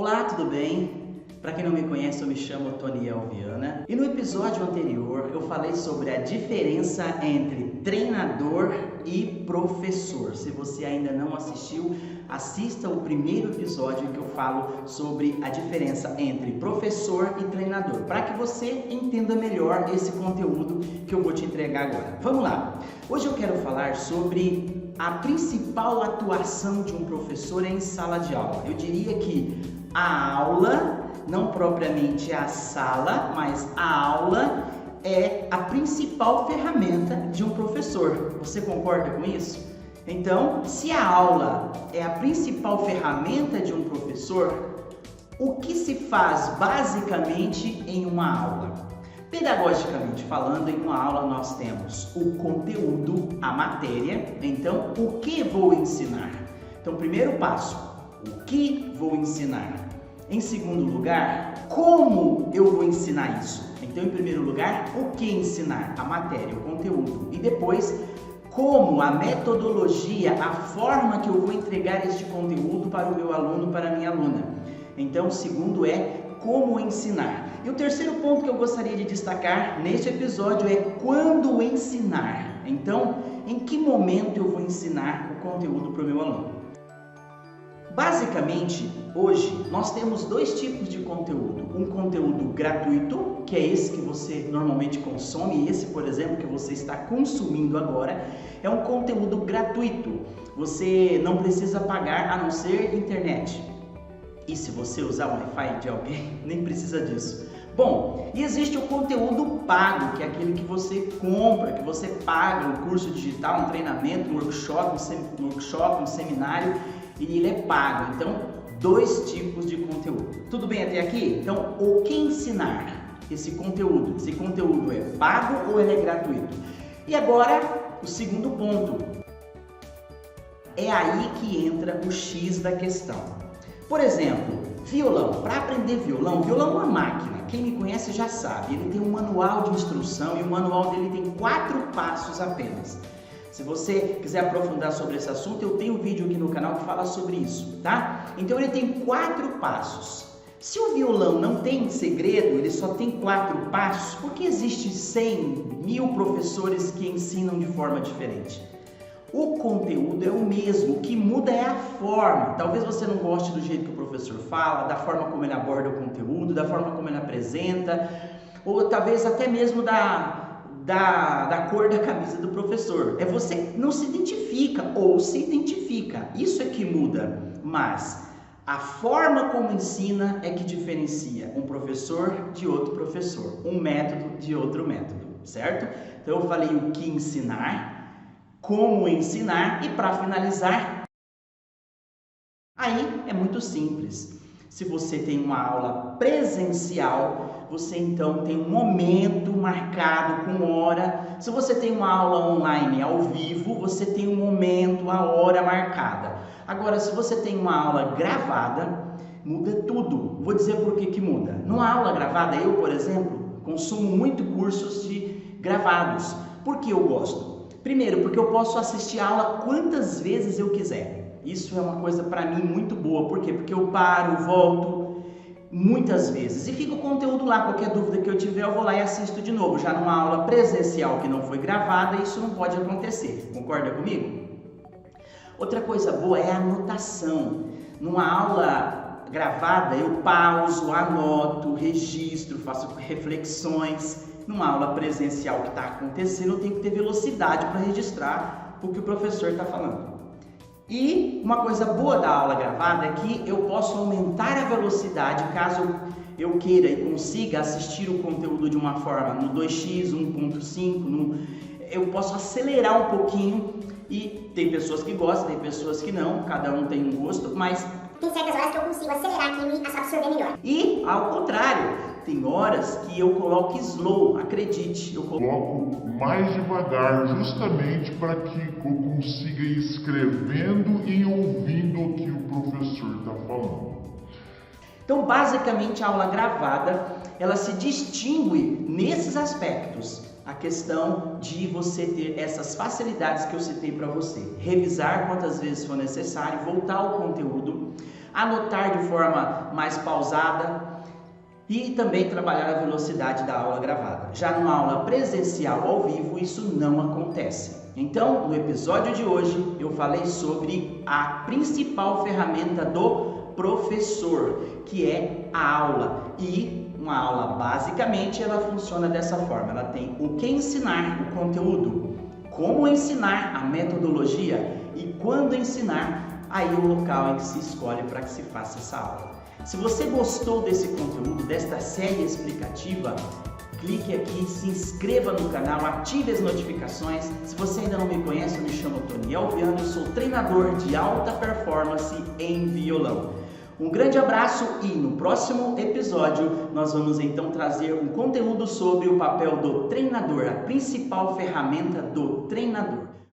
Olá, tudo bem? Para quem não me conhece, eu me chamo Toniel Viana e no episódio anterior eu falei sobre a diferença entre treinador e professor. Se você ainda não assistiu, assista o primeiro episódio em que eu falo sobre a diferença entre professor e treinador, para que você entenda melhor esse conteúdo que eu vou te entregar agora. Vamos lá! Hoje eu quero falar sobre a principal atuação de um professor em sala de aula. Eu diria que a aula, não propriamente a sala, mas a aula é a principal ferramenta de um professor. Você concorda com isso? Então, se a aula é a principal ferramenta de um professor, o que se faz basicamente em uma aula? Pedagogicamente falando, em uma aula nós temos o conteúdo, a matéria. Então, o que vou ensinar? Então, primeiro passo, o que vou ensinar? Em segundo lugar, como eu vou ensinar isso? Então, em primeiro lugar, o que ensinar? A matéria, o conteúdo. E depois, como a metodologia, a forma que eu vou entregar este conteúdo para o meu aluno, para a minha aluna. Então, o segundo é como ensinar. E o terceiro ponto que eu gostaria de destacar neste episódio é quando ensinar. Então, em que momento eu vou ensinar o conteúdo para o meu aluno? Basicamente, hoje nós temos dois tipos de conteúdo. Um conteúdo gratuito, que é esse que você normalmente consome, esse, por exemplo, que você está consumindo agora, é um conteúdo gratuito. Você não precisa pagar a não ser internet. E se você usar o Wi-Fi de alguém, nem precisa disso. Bom, e existe o conteúdo pago, que é aquele que você compra, que você paga, um curso digital, um treinamento, um workshop, um seminário, e ele é pago. Então, dois tipos de conteúdo. Tudo bem até aqui? Então, o que ensinar esse conteúdo? Esse conteúdo é pago ou ele é gratuito? E agora, o segundo ponto. É aí que entra o X da questão. Por exemplo, violão. Para aprender violão, violão é uma máquina. Quem me conhece já sabe. Ele tem um manual de instrução e o manual dele tem 4 passos apenas. Se você quiser aprofundar sobre esse assunto, eu tenho um vídeo aqui no canal que fala sobre isso, tá? Então ele tem 4 passos. Se o violão não tem segredo, ele só tem 4 passos, por que existe 100 mil professores que ensinam de forma diferente? O conteúdo é o mesmo, o que muda é a forma. Talvez você não goste do jeito que o professor fala, da forma como ele aborda o conteúdo, da forma como ele apresenta, ou talvez até mesmo da cor da camisa do professor. É você não se identifica ou se identifica. Isso é que muda. Mas a forma como ensina é que diferencia um professor de outro professor, um método de outro método, certo? Então eu falei o que ensinar, como ensinar e para finalizar, aí é muito simples. Se você tem uma aula presencial, você então tem um momento marcado com hora. Se você tem uma aula online ao vivo, você tem um momento, a hora marcada. Agora, se você tem uma aula gravada, muda tudo. Vou dizer por que muda. Numa aula gravada, eu, por exemplo, consumo muito cursos de gravados. Por que eu gosto? Primeiro, porque eu posso assistir a aula quantas vezes eu quiser. Isso é uma coisa para mim muito boa. Por quê? Porque eu paro, volto muitas vezes e fica o conteúdo lá. Qualquer dúvida que eu tiver, eu vou lá e assisto de novo. Já numa aula presencial que não foi gravada, isso não pode acontecer. Concorda comigo? Outra coisa boa é a anotação. Numa aula gravada, eu pauso, anoto, registro, faço reflexões. Numa aula presencial que está acontecendo, eu tenho que ter velocidade para registrar o que o professor está falando. E uma coisa boa da aula gravada é que eu posso aumentar a velocidade caso eu queira e consiga assistir o conteúdo de uma forma no 2x, 1.5, eu posso acelerar um pouquinho e tem pessoas que gostam, tem pessoas que não, cada um tem um gosto, mas tem certas horas que eu consigo acelerar aquilo e absorver melhor. E ao contrário, tem horas que eu coloco slow, acredite. Eu coloco mais devagar, justamente para que eu consiga ir escrevendo e ouvindo o que o professor está falando. Então, basicamente, a aula gravada, ela se distingue nesses aspectos. a questão de você ter essas facilidades que eu citei para você. Revisar quantas vezes for necessário, voltar ao conteúdo, anotar de forma mais pausada e também trabalhar a velocidade da aula gravada. Já numa aula presencial ao vivo, isso não acontece. Então, no episódio de hoje, eu falei sobre a principal ferramenta do professor, que é a aula. E uma aula, basicamente, ela funciona dessa forma. Ela tem o que ensinar, o conteúdo, como ensinar, a metodologia e quando ensinar, aí o local em que se escolhe para que se faça essa aula. Se você gostou desse conteúdo, desta série explicativa, clique aqui, se inscreva no canal, ative as notificações. Se você ainda não me conhece, eu me chamo Toniel Viana, eu sou treinador de alta performance em violão. Um grande abraço e no próximo episódio nós vamos então trazer um conteúdo sobre o papel do treinador, a principal ferramenta do treinador.